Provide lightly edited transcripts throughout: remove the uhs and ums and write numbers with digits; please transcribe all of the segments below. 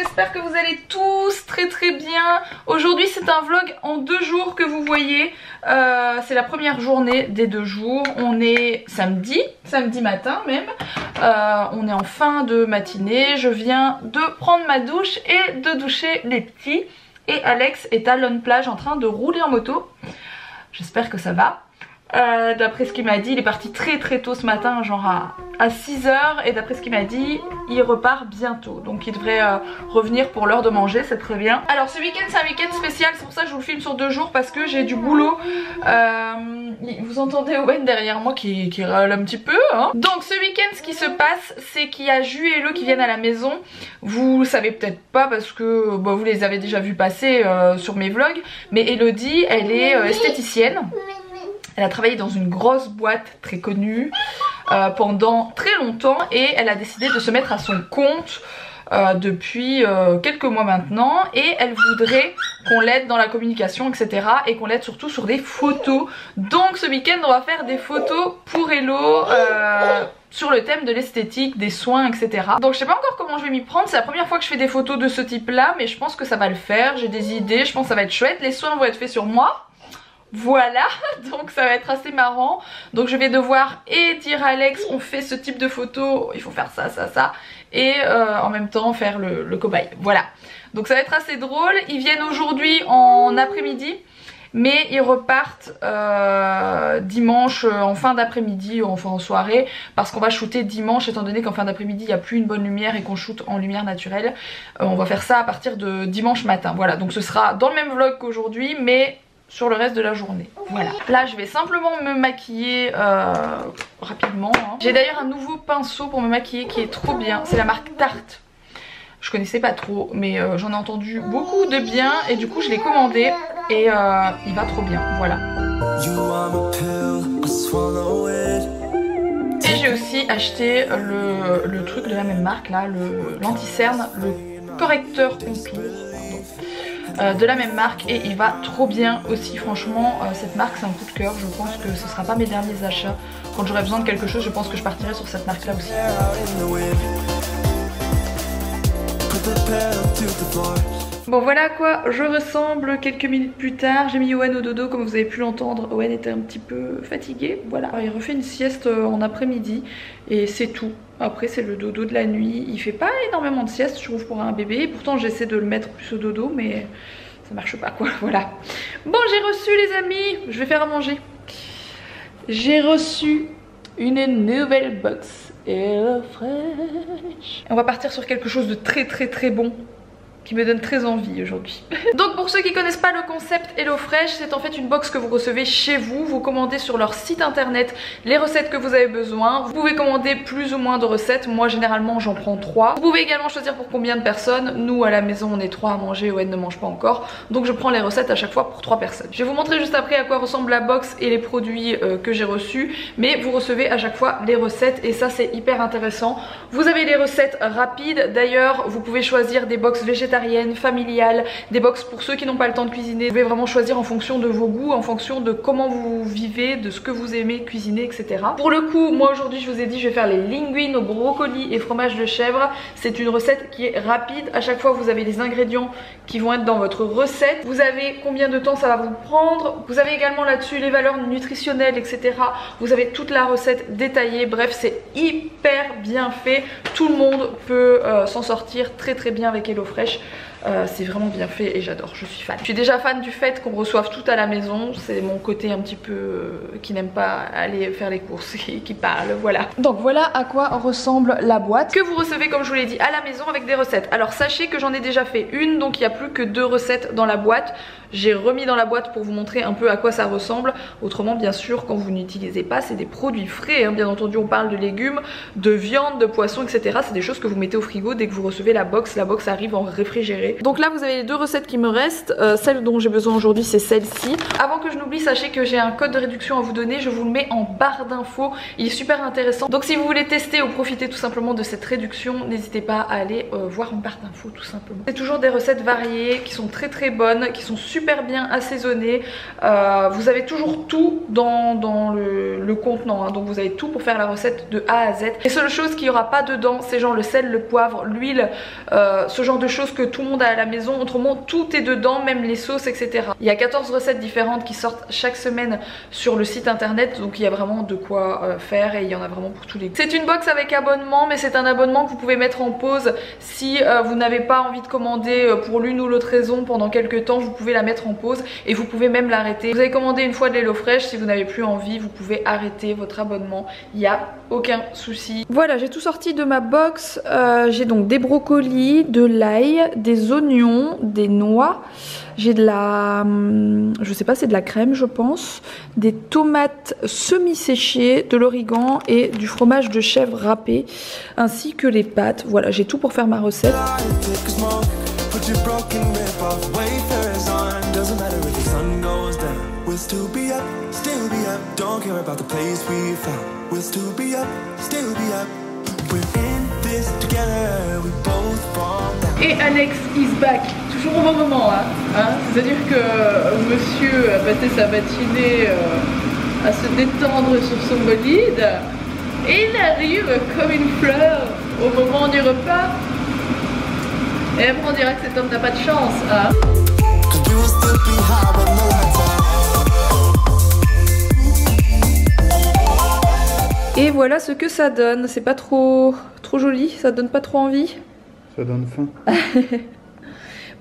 j'espère que vous allez tous très bien. Aujourd'hui c'est un vlog en 2 jours que vous voyez. C'est la première journée des 2 jours. On est samedi matin même. On est en fin de matinée. Je viens de prendre ma douche et de doucher les petits. Et Alex est à Lone Plage en train de rouler en moto. J'espère que ça va. D'après ce qu'il m'a dit, il est parti très tôt ce matin, genre à 6 h. Et d'après ce qu'il m'a dit, il repart bientôt. Donc il devrait revenir pour l'heure de manger, c'est très bien. Alors ce week-end c'est un week-end spécial, c'est pour ça que je vous le filme sur 2 jours. Parce que j'ai du boulot. Vous entendez Owen derrière moi qui râle un petit peu hein. Donc ce week-end ce qui se passe, c'est qu'il y a Ju et Elo qui viennent à la maison. Vous le savez peut-être pas parce que vous les avez déjà vus passer sur mes vlogs. Mais Elodie, elle est esthéticienne. Elle a travaillé dans une grosse boîte très connue pendant très longtemps et elle a décidé de se mettre à son compte depuis quelques mois maintenant et elle voudrait qu'on l'aide dans la communication etc. et qu'on l'aide surtout sur des photos. Donc ce week-end on va faire des photos pour Elo sur le thème de l'esthétique, des soins etc. Donc je sais pas encore comment je vais m'y prendre, c'est la première fois que je fais des photos de ce type là mais je pense que ça va le faire, j'ai des idées, je pense que ça va être chouette. Les soins vont être faits sur moi. Voilà, donc ça va être assez marrant. Donc je vais devoir et dire à Alex on fait ce type de photo, il faut faire ça, et en même temps faire le cobaye. Voilà, donc ça va être assez drôle. Ils viennent aujourd'hui en après-midi, mais ils repartent dimanche en fin d'après-midi, enfin en soirée, parce qu'on va shooter dimanche étant donné qu'en fin d'après-midi il n'y a plus une bonne lumière et qu'on shoot en lumière naturelle. On va faire ça à partir de dimanche matin. Voilà, donc ce sera dans le même vlog qu'aujourd'hui, mais sur le reste de la journée. Voilà. Là je vais simplement me maquiller rapidement hein. J'ai d'ailleurs un nouveau pinceau pour me maquiller qui est trop bien. C'est la marque Tarte. Je connaissais pas trop mais j'en ai entendu beaucoup de bien et du coup je l'ai commandé et il va trop bien. Voilà. Et j'ai aussi acheté le truc de la même marque là, l'anti-cerne, le correcteur contour de la même marque et il va trop bien aussi. Franchement cette marque c'est un coup de cœur. Je pense que ce sera pas mes derniers achats. Quand j'aurai besoin de quelque chose je pense que je partirai sur cette marque là aussi. Bon voilà à quoi je ressemble quelques minutes plus tard. J'ai mis Owen au dodo comme vous avez pu l'entendre. Owen était un petit peu fatigué. Voilà, alors, il refait une sieste en après-midi et c'est tout. Après c'est le dodo de la nuit. Il fait pas énormément de sieste je trouve pour un bébé. Pourtant j'essaie de le mettre plus au dodo mais ça marche pas quoi. Voilà. Bon j'ai reçu les amis. Je vais faire à manger. J'ai reçu une nouvelle box HelloFresh. On va partir sur quelque chose de très bon qui me donne très envie aujourd'hui. Donc pour ceux qui connaissent pas le concept HelloFresh, c'est en fait une box que vous recevez chez vous. Vous commandez sur leur site internet les recettes que vous avez besoin. Vous pouvez commander plus ou moins de recettes. Moi généralement j'en prends 3. Vous pouvez également choisir pour combien de personnes. Nous à la maison on est 3 à manger, Owen ne mange pas encore. Donc je prends les recettes à chaque fois pour 3 personnes. Je vais vous montrer juste après à quoi ressemble la box et les produits que j'ai reçus. Mais vous recevez à chaque fois les recettes et ça c'est hyper intéressant. Vous avez les recettes rapides. D'ailleurs vous pouvez choisir des box végétariennes, familiales, des box pour ceux qui n'ont pas le temps de cuisiner. Vous pouvez vraiment choisir en fonction de vos goûts, en fonction de comment vous vivez, de ce que vous aimez cuisiner, etc. Pour le coup, moi aujourd'hui je vous ai dit je vais faire les linguines au brocoli et fromage de chèvre. C'est une recette qui est rapide. À chaque fois vous avez les ingrédients qui vont être dans votre recette. Vous avez combien de temps ça va vous prendre. Vous avez également là-dessus les valeurs nutritionnelles, etc. Vous avez toute la recette détaillée. Bref, c'est hyper bien fait. Tout le monde peut s'en sortir très bien avec HelloFresh. C'est vraiment bien fait et j'adore, je suis fan. Je suis déjà fan du fait qu'on reçoive tout à la maison. C'est mon côté un petit peu qui n'aime pas aller faire les courses qui parle, voilà. Donc voilà à quoi ressemble la boîte que vous recevez comme je vous l'ai dit à la maison avec des recettes. Alors sachez que j'en ai déjà fait une, donc il n'y a plus que 2 recettes dans la boîte. J'ai remis dans la boîte pour vous montrer un peu à quoi ça ressemble. Autrement bien sûr quand vous n'utilisez pas, c'est des produits frais hein. Bien entendu on parle de légumes, de viande, de poisson, etc. C'est des choses que vous mettez au frigo dès que vous recevez la box. La box arrive en réfrigéré. Donc là vous avez les 2 recettes qui me restent. Celle dont j'ai besoin aujourd'hui c'est celle-ci. Avant que je n'oublie, sachez que j'ai un code de réduction à vous donner. Je vous le mets en barre d'infos. Il est super intéressant. Donc si vous voulez tester ou profiter tout simplement de cette réduction, n'hésitez pas à aller voir en barre d'infos tout simplement. C'est toujours des recettes variées qui sont très bonnes, qui sont super super bien assaisonné. Vous avez toujours tout dans le contenant, hein. Donc vous avez tout pour faire la recette de A à Z. Les seules choses qu'il n'y aura pas dedans, c'est genre le sel, le poivre, l'huile, ce genre de choses que tout le monde a à la maison. Autrement tout est dedans, même les sauces, etc. Il y a 14 recettes différentes qui sortent chaque semaine sur le site internet, donc il y a vraiment de quoi faire et il y en a vraiment pour tous les goûts. C'est une box avec abonnement, mais c'est un abonnement que vous pouvez mettre en pause si vous n'avez pas envie de commander pour l'une ou l'autre raison pendant quelques temps. Vous pouvez la mettre en pause et vous pouvez même l'arrêter. Vous avez commandé une fois de l'HelloFresh, si vous n'avez plus envie, vous pouvez arrêter votre abonnement, il n'y a aucun souci. Voilà, j'ai tout sorti de ma box. J'ai donc des brocolis, de l'ail, des oignons, des noix. J'ai de la, je sais pas, c'est de la crème je pense, des tomates semi-séchées, de l'origan et du fromage de chèvre râpé, ainsi que les pâtes. Voilà, j'ai tout pour faire ma recette. Et Alex is back, toujours au bon moment, hein. C'est-à-dire que monsieur a passé sa matinée à se détendre sur son bolide et il arrive comme une fleur au moment du repas. Et après on dira que cet homme n'a pas de chance, hein. Et voilà ce que ça donne, c'est pas trop joli, ça donne pas trop envie. Ça donne faim.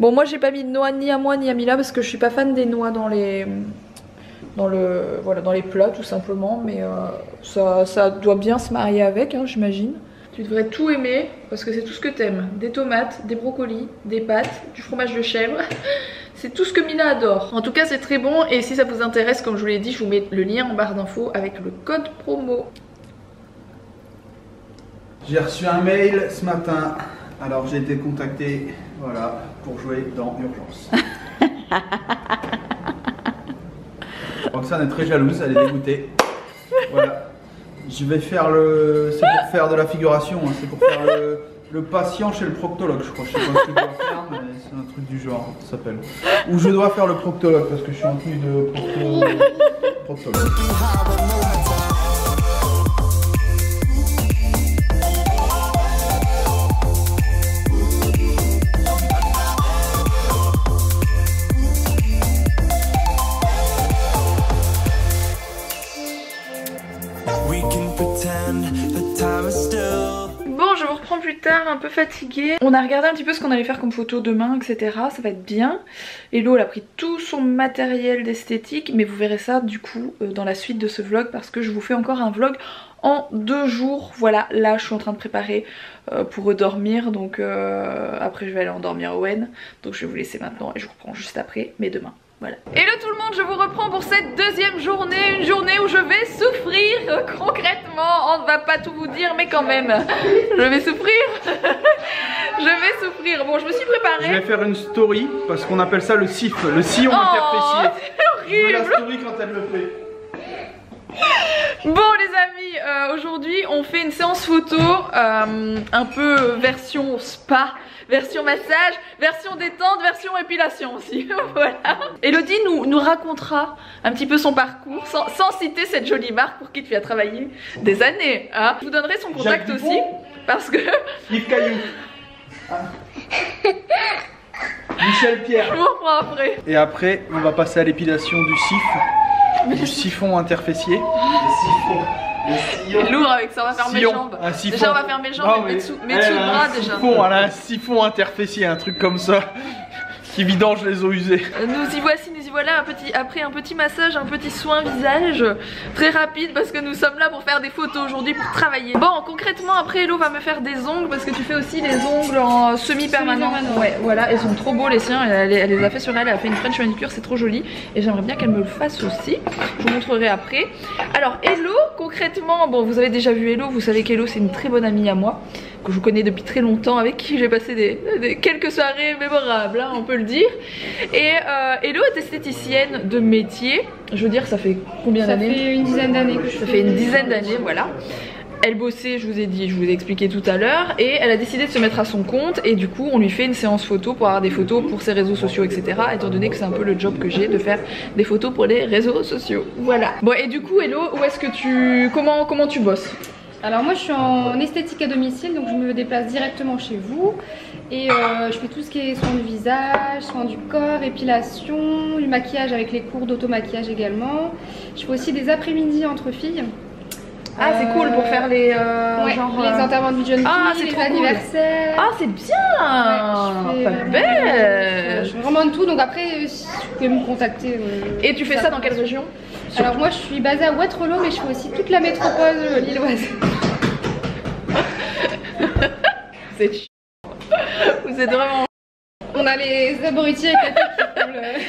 Bon, moi j'ai pas mis de noix ni à moi ni à Mila parce que je suis pas fan des noix dans les plats tout simplement, mais ça doit bien se marier avec, hein, j'imagine. Tu devrais tout aimer parce que c'est tout ce que t'aimes. Des tomates, des brocolis, des pâtes, du fromage de chèvre. C'est tout ce que Mila adore. En tout cas c'est très bon et si ça vous intéresse, comme je vous l'ai dit, je vous mets le lien en barre d'infos avec le code promo. J'ai reçu un mail ce matin. Alors j'ai été contacté, voilà, pour jouer dans Urgence. Roxane est très jalouse, elle est dégoûtée. Voilà. Je vais faire le... C'est pour faire de la figuration, hein. C'est pour faire le patient chez le proctologue, je crois. Je sais pas ce que je dois faire, mais c'est un truc du genre, ça s'appelle. Ou je dois faire le proctologue parce que je suis en tenue de proctologue. Bon, je vous reprends plus tard, un peu fatiguée. On a regardé un petit peu ce qu'on allait faire comme photo demain, etc. Ça va être bien. Hello, elle a pris tout son matériel d'esthétique, mais vous verrez ça du coup dans la suite de ce vlog parce que je vous fais encore un vlog en 2 jours. Voilà, là je suis en train de préparer pour redormir, donc après je vais aller endormir Owen. Donc je vais vous laisser maintenant et je vous reprends juste après, mais demain. Voilà. Hello tout le monde, je vous reprends pour cette deuxième journée, une journée où je vais souffrir concrètement. On ne va pas tout vous dire, mais quand même, je vais souffrir. Je vais souffrir. Bon, je me suis préparée. Je vais faire une story parce qu'on appelle ça le SIF, le sillon interfessier. C'est horrible. Je veux la story quand elle le fait. Bon les amis, aujourd'hui on fait une séance photo un peu version spa, version massage, version détente, version épilation aussi. Voilà. Elodie nous racontera un petit peu son parcours sans citer cette jolie marque pour qui tu as travaillé des années, hein. Je vous donnerai son contact aussi parce que... Yves Caillou. Michel Pierre. Je vous reprends après. Et après on va passer à l'épilation du SIF. Du siphon interfessier. C'est lourd avec ça, on va faire mes jambes. Déjà on va faire mes jambes et mes dessous de bras déjà. Elle a un siphon interfessier, un truc comme ça. Qui vidange les eaux usées. Nous y voici, nous y voilà après un petit massage, un petit soin visage très rapide parce que nous sommes là pour faire des photos aujourd'hui, pour travailler. Bon, concrètement après Hello va me faire des ongles parce que tu fais aussi les ongles en semi-permanent. Ouais, voilà, ils sont trop beaux les siens, elle les a fait sur elle a fait une French manicure, c'est trop joli et j'aimerais bien qu'elle me le fasse aussi. Je vous montrerai après. Alors Hello, concrètement, bon vous avez déjà vu Hello, vous savez qu'Hello c'est une très bonne amie à moi, que je connais depuis très longtemps, avec qui j'ai passé quelques soirées mémorables, hein, on peut le dire. Et Hello est esthéticienne de métier. Je veux dire, ça fait combien d'années? Ça fait une dizaine d'années que je fais. Ça fait une dizaine d'années, voilà. Elle bossait, je vous ai expliqué tout à l'heure, et elle a décidé de se mettre à son compte, et du coup on lui fait une séance photo pour avoir des photos pour ses réseaux sociaux, etc. Étant donné que c'est un peu le job que j'ai de faire des photos pour les réseaux sociaux. Voilà. Bon, et du coup Hello, où est-ce que comment tu bosses? Alors moi je suis en esthétique à domicile, donc je me déplace directement chez vous et je fais tout ce qui est soins du visage, soins du corps, épilation, du maquillage avec les cours d'auto-maquillage également. Je fais aussi des après-midi entre filles. Ah c'est cool pour faire les ouais, les enterrements de vie de jeune fille, les anniversaires. Cool. Ah c'est bien, ouais, pas belle. Je fais vraiment de tout, donc après si vous pouvez me contacter. Et tu fais ça dans quelle région? Alors moi je suis basée à Waterloo, mais je fais aussi toute la métropole lilloise. C'est chiant. Vous êtes vraiment... On a les abrutis avec la tête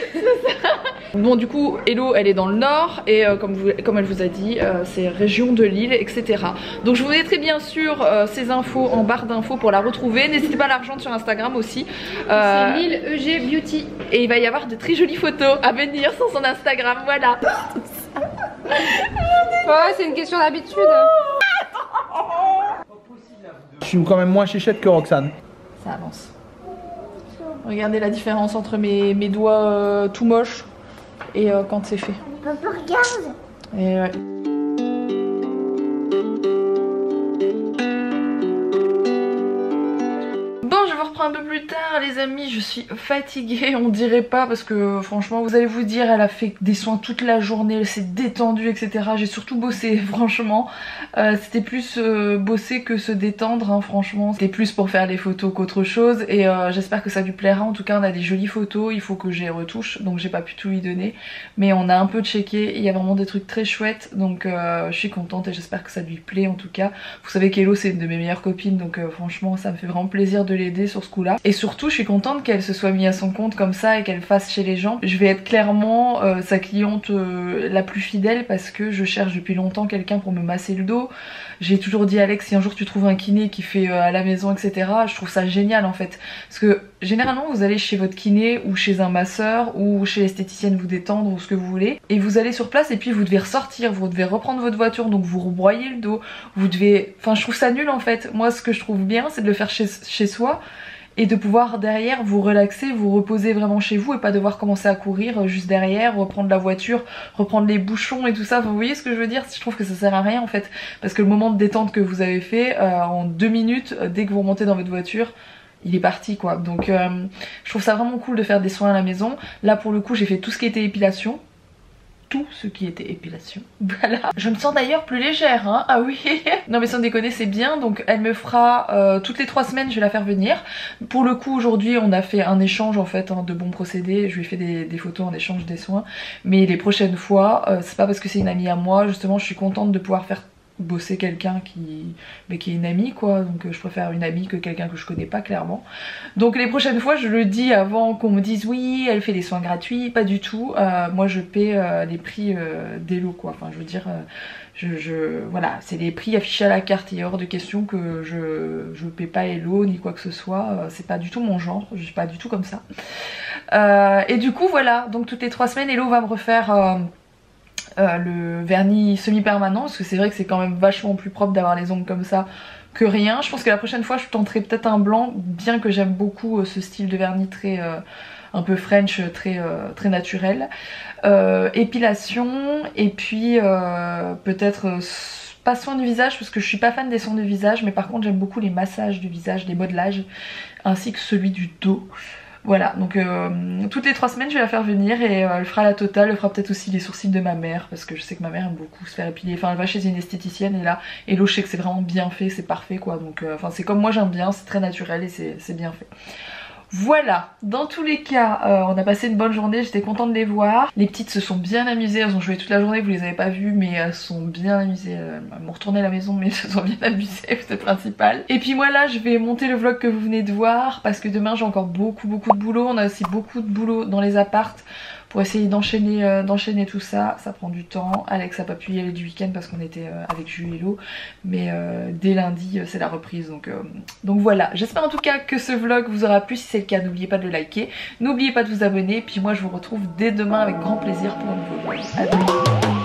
qui Bon du coup Hello elle est dans le nord et comme elle vous a dit c'est région de Lille, etc. Donc je vous mettrai bien sûr ces infos en barre d'infos pour la retrouver. N'hésitez pas à la rejoindre sur Instagram aussi. C'est Lille EG Beauty. Et il va y avoir de très jolies photos à venir sur son Instagram, voilà. Ouais, c'est une question d'habitude. Je suis quand même moins chéchette que Roxane. Ça avance. Regardez la différence entre mes doigts tout moches et quand c'est fait. Papa, regarde. Et ouais. Bon, je vous reprends un peu plus tard les amis, je suis fatiguée, on dirait pas parce que franchement vous allez vous dire elle a fait des soins toute la journée, elle s'est détendue etc. J'ai surtout bossé franchement, c'était plus bosser que se détendre hein, franchement. C'était plus pour faire les photos qu'autre chose et j'espère que ça lui plaira. En tout cas on a des jolies photos, il faut que je les retouche donc j'ai pas pu tout lui donner. Mais on a un peu checké, il y a vraiment des trucs très chouettes donc je suis contente et j'espère que ça lui plaît en tout cas. Vous savez qu'Hello c'est une de mes meilleures copines donc franchement ça me fait vraiment plaisir de l'aider sur ce coup là. Et surtout je suis contente qu'elle se soit mise à son compte comme ça et qu'elle fasse chez les gens. Je vais être clairement sa cliente la plus fidèle parce que je cherche depuis longtemps quelqu'un pour me masser le dos. J'ai toujours dit à Alex si un jour tu trouves un kiné qui fait à la maison etc. Je trouve ça génial en fait. Parce que généralement vous allez chez votre kiné ou chez un masseur ou chez l'esthéticienne vous détendre ou ce que vous voulez. Et vous allez sur place et puis vous devez ressortir, vous devez reprendre votre voiture donc vous rebroyez le dos. Vous devez... Enfin je trouve ça nul en fait. Moi ce que je trouve bien c'est de le faire chez soi. Et de pouvoir derrière vous relaxer, vous reposer vraiment chez vous et pas devoir commencer à courir juste derrière, reprendre la voiture, reprendre les bouchons et tout ça. Vous voyez ce que je veux dire? Je trouve que ça sert à rien en fait. Parce que le moment de détente que vous avez fait, en 2 minutes, dès que vous remontez dans votre voiture, il est parti quoi. Donc je trouve ça vraiment cool de faire des soins à la maison. Là pour le coup j'ai fait tout ce qui était épilation. Tout ce qui était épilation. Voilà. Je me sens d'ailleurs plus légère hein. Ah oui. Non mais sans déconner c'est bien. Donc elle me fera toutes les 3 semaines je vais la faire venir. Pour le coup aujourd'hui on a fait un échange en fait hein, de bons procédés. Je lui ai fait des photos en échange des soins. Mais les prochaines fois c'est pas parce que c'est une amie à moi. Justement je suis contente de pouvoir faire bosser quelqu'un qui est une amie quoi, donc je préfère une amie que quelqu'un que je connais pas clairement. Donc les prochaines fois je le dis avant qu'on me dise oui elle fait des soins gratuits, pas du tout. Moi je paie les prix d'Hello quoi, enfin je veux dire voilà c'est les prix affichés à la carte, il est hors de question que je paie pas Hello ni quoi que ce soit, c'est pas du tout mon genre, je suis pas du tout comme ça. Et du coup voilà, donc toutes les 3 semaines Hello va me refaire le vernis semi-permanent parce que c'est vrai que c'est quand même vachement plus propre d'avoir les ongles comme ça que rien. Je pense que la prochaine fois je tenterai peut-être un blanc, bien que j'aime beaucoup ce style de vernis très un peu French, très naturel. Épilation et puis peut-être pas soin du visage parce que je suis pas fan des soins de visage, mais par contre j'aime beaucoup les massages du visage, les modelages ainsi que celui du dos. Voilà, donc toutes les 3 semaines je vais la faire venir et elle fera la totale, elle fera peut-être aussi les sourcils de ma mère parce que je sais que ma mère aime beaucoup se faire épiler, enfin elle va chez une esthéticienne et là Hello je sais que c'est vraiment bien fait, c'est parfait quoi, donc enfin c'est comme moi j'aime bien, c'est très naturel et c'est bien fait. Voilà, dans tous les cas, on a passé une bonne journée, j'étais contente de les voir. Les petites se sont bien amusées, elles ont joué toute la journée, vous les avez pas vues, mais elles sont bien amusées. Elles m'ont retourné à la maison, mais elles se sont bien amusées, c'est le principal. Et puis moi là, je vais monter le vlog que vous venez de voir, parce que demain j'ai encore beaucoup de boulot. On a aussi beaucoup de boulot dans les apparts. Pour essayer d'enchaîner tout ça, ça prend du temps. Alex a pas pu y aller du week-end parce qu'on était avec Jules et Hello, mais dès lundi c'est la reprise, donc voilà. J'espère en tout cas que ce vlog vous aura plu. Si c'est le cas, n'oubliez pas de le liker, n'oubliez pas de vous abonner, puis moi je vous retrouve dès demain avec grand plaisir pour un nouveau vlog. À demain.